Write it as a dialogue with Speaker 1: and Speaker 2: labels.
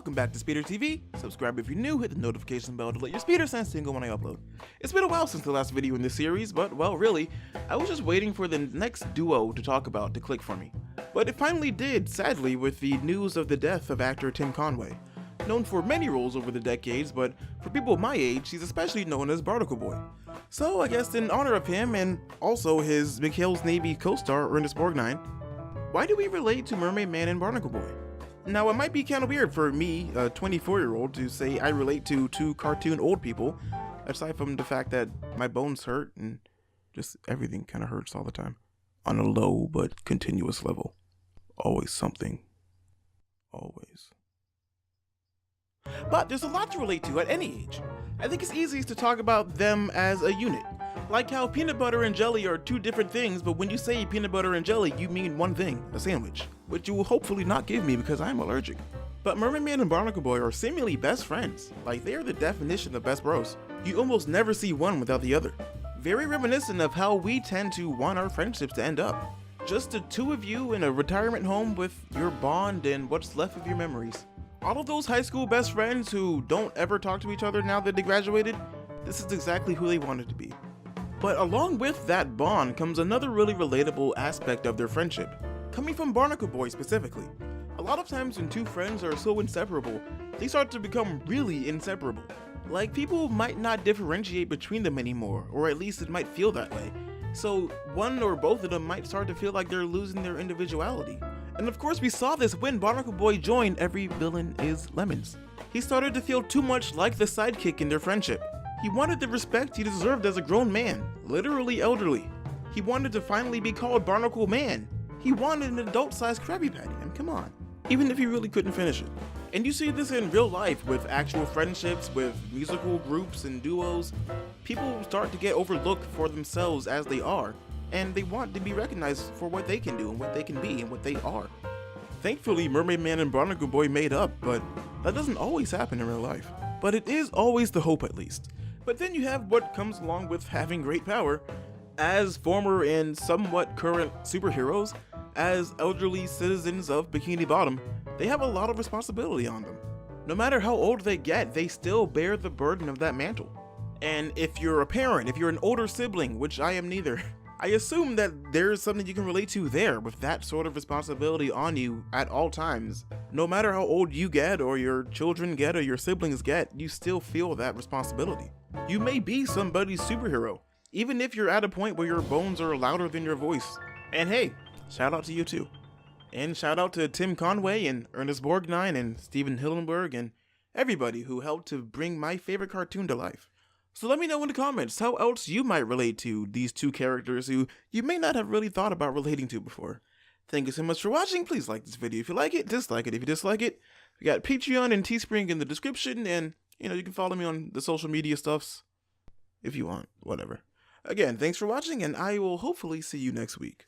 Speaker 1: welcome back to SpeterTV. Subscribe if you're new, hit the notification bell to let your speeder sense tingle when I upload. It's been a while since the last video in this series, but well really, I was just waiting for the next duo to talk about to click for me. But it finally did, sadly, with the news of the death of actor Tim Conway. Known for many roles over the decades, but for people my age, he's especially known as Barnacle Boy. So I guess in honor of him and also his McHale's Navy co-star Ernest Borgnine, why do we relate to Mermaid Man and Barnacle Boy? Now, it might be kind of weird for me, a 24-year-old, to say I relate to two cartoon old people, aside from the fact that my bones hurt and just everything kind of hurts all the time. On a low but continuous level. Always something. Always. But there's a lot to relate to at any age. I think it's easiest to talk about them as a unit. Like how peanut butter and jelly are two different things, but when you say peanut butter and jelly, you mean one thing, a sandwich, which you will hopefully not give me because I'm allergic. But Mermaid Man and Barnacle Boy are seemingly best friends, like they are the definition of best bros. You almost never see one without the other. Very reminiscent of how we tend to want our friendships to end up. Just the two of you in a retirement home with your bond and what's left of your memories. All of those high school best friends who don't ever talk to each other now that they graduated, this is exactly who they wanted to be. But along with that bond comes another really relatable aspect of their friendship, coming from Barnacle Boy specifically. A lot of times when two friends are so inseparable, they start to become really inseparable. Like people might not differentiate between them anymore, or at least it might feel that way. So one or both of them might start to feel like they're losing their individuality. And of course we saw this when Barnacle Boy joined Every Villain is Lemons. He started to feel too much like the sidekick in their friendship. He wanted the respect he deserved as a grown man, literally elderly. He wanted to finally be called Barnacle Man. He wanted an adult-sized Krabby Patty, and come on, even if he really couldn't finish it. And you see this in real life with actual friendships, with musical groups and duos. People start to get overlooked for themselves as they are, and they want to be recognized for what they can do and what they can be and what they are. Thankfully, Mermaid Man and Barnacle Boy made up, but that doesn't always happen in real life. But it is always the hope, at least. But then you have what comes along with having great power. As former and somewhat current superheroes, as elderly citizens of Bikini Bottom, they have a lot of responsibility on them. No matter how old they get, they still bear the burden of that mantle. And if you're a parent, if you're an older sibling, which I am neither, I assume that there's something you can relate to there with that sort of responsibility on you at all times. No matter how old you get, or your children get, or your siblings get, you still feel that responsibility. You may be somebody's superhero, even if you're at a point where your bones are louder than your voice. And hey, shout out to you too. And shout out to Tim Conway and Ernest Borgnine and Steven Hillenburg and everybody who helped to bring my favorite cartoon to life. So let me know in the comments how else you might relate to these two characters who you may not have really thought about relating to before. Thank you so much for watching. Please like this video if you like it, dislike it if you dislike it. We got Patreon and Teespring in the description, and you can follow me on the social media stuffs if you want, whatever. Again, thanks for watching, and I will hopefully see you next week.